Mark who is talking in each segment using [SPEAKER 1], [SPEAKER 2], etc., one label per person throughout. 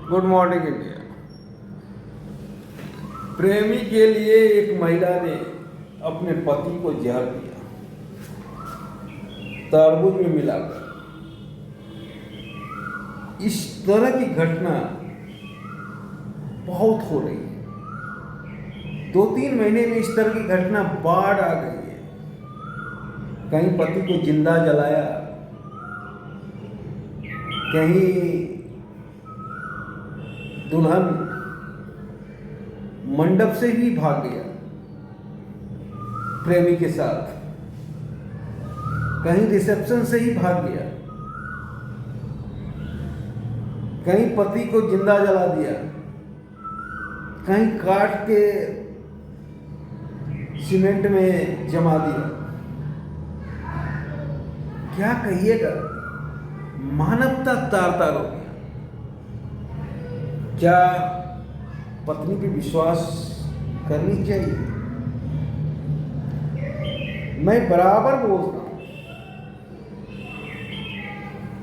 [SPEAKER 1] Good morning India. प्रेमी के लिए एक महिला ने अपने पति को जहर दिया, तरबूज में मिलाकर। इस तरह की घटना बहुत हो रही है। 2-3 महीने में इस तरह की घटना बाढ़ आ गई है। कहीं पति को जिंदा जलाया, कहीं दुल्हन मंडप से ही भाग गया प्रेमी के साथ, कहीं रिसेप्शन से ही भाग गया, कहीं पति को जिंदा जला दिया, कहीं काट के सीमेंट में जमा दिया। क्या कहिएगा, मानवता तार-तार हो गया। क्या पत्नी पे विश्वास करनी चाहिए? मैं बराबर बोलता हूं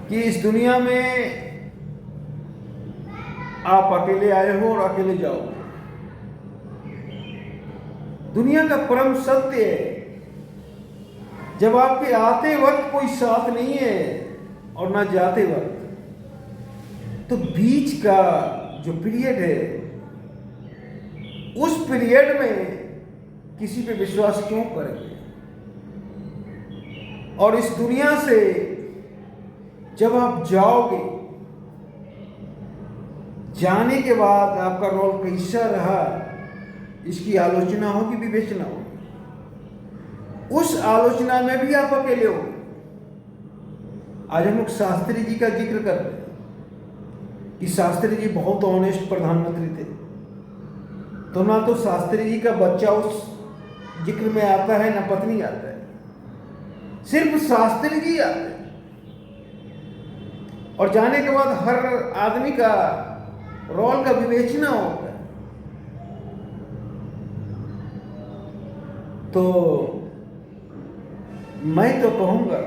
[SPEAKER 1] कि इस दुनिया में आप अकेले आए हो और अकेले जाओगे। दुनिया का परम सत्य है, जब आपके आते वक्त कोई साथ नहीं है और ना जाते वक्त, तो बीच का जो पीरियड है, उस पीरियड में किसी पे विश्वास क्यों करेंगे? और इस दुनिया से जब आप जाओगे, जाने के बाद आपका रोल कैसा रहा, इसकी आलोचना होगी, विवेचना होगी। उस आलोचना में भी आप अकेले हो। आज हम लोग शास्त्री जी का जिक्र करते हैं कि शास्त्री जी बहुत ऑनेस्ट प्रधानमंत्री थे, तो ना तो शास्त्री जी का बच्चा उस जिक्र में आता है, ना पत्नी आता है, सिर्फ शास्त्री जी आते हैं। और जाने के बाद हर आदमी का रोल का विवेचना होता है। तो मैं तो कहूंगा,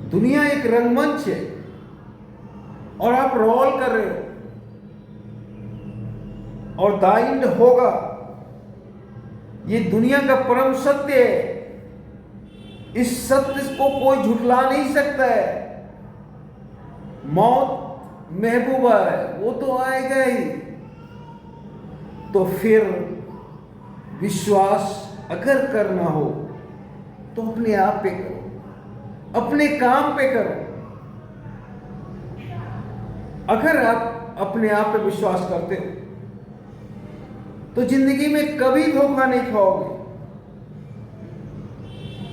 [SPEAKER 1] दुनिया एक रंगमंच है और आप रोल कर रहे हो, और दाइंड होगा। ये दुनिया का परम सत्य है, इस सत्य को कोई झुठला नहीं सकता है। मौत महबूबा है, वो तो आएगा ही। तो फिर विश्वास अगर करना हो तो अपने आप पे करो, अपने काम पे करो। अगर आप अपने आप पे विश्वास करते हो तो जिंदगी में कभी धोखा नहीं खाओगे,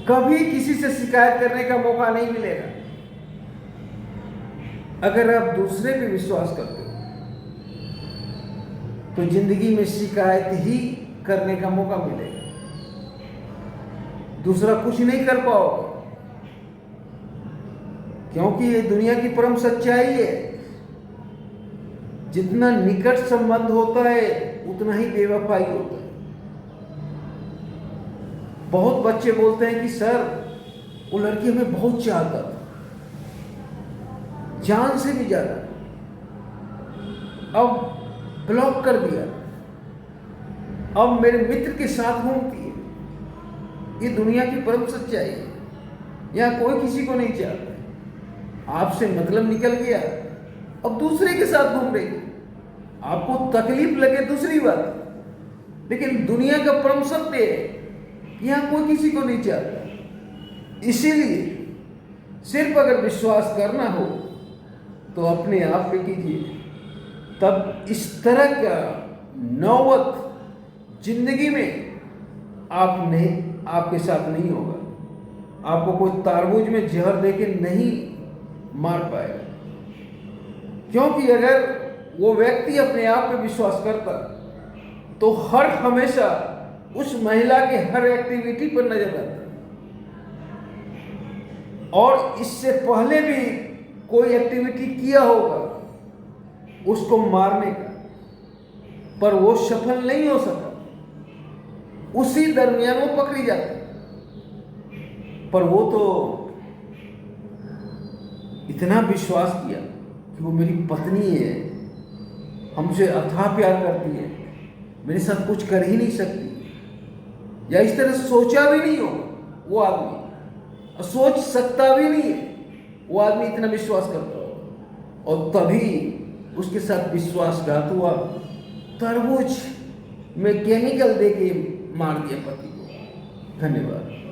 [SPEAKER 1] कभी किसी से शिकायत करने का मौका नहीं मिलेगा। अगर आप दूसरे पे विश्वास करते हो तो जिंदगी में शिकायत ही करने का मौका मिलेगा, दूसरा कुछ नहीं कर पाओगे। क्योंकि ये दुनिया की परम सच्चाई है, जितना निकट संबंध होता है उतना ही बेवफाई होता है। बहुत बच्चे बोलते हैं कि सर, वो लड़की हमें बहुत चाहता था, जान से भी ज्यादा, अब ब्लॉक कर दिया, अब मेरे मित्र के साथ घूमती है। ये दुनिया की परम सच्चाई है। यहां कोई किसी को नहीं चाहता, आपसे मतलब निकल गया, अब दूसरे के साथ घूम रही है। आपको तकलीफ लगे दूसरी बात, लेकिन दुनिया का परम सत्य है, यहां कोई किसी को नहीं चाहता। इसीलिए सिर्फ अगर विश्वास करना हो तो अपने आप पे कीजिए, तब इस तरह का नौबत जिंदगी में आपके साथ नहीं होगा। आपको कोई तरबूज में जहर देके नहीं मार पाएगा। क्योंकि अगर वो व्यक्ति अपने आप पे विश्वास करता तो हर हमेशा उस महिला के हर एक्टिविटी पर नजर आता, और इससे पहले भी कोई एक्टिविटी किया होगा उसको मारने का, पर वो सफल नहीं हो सका। उसी दरमियान वो पकड़ी जाती, पर वो तो इतना विश्वास किया कि वो मेरी पत्नी है, हमसे अथाह प्यार करती है, मेरे साथ कुछ कर ही नहीं सकती, या इस तरह सोचा भी नहीं हो वो आदमी, और सोच सकता भी नहीं है वो आदमी, इतना विश्वास करता हो, और तभी उसके साथ विश्वासघात हुआ, तरबूज में केमिकल दे के मार दिया पति को। धन्यवाद।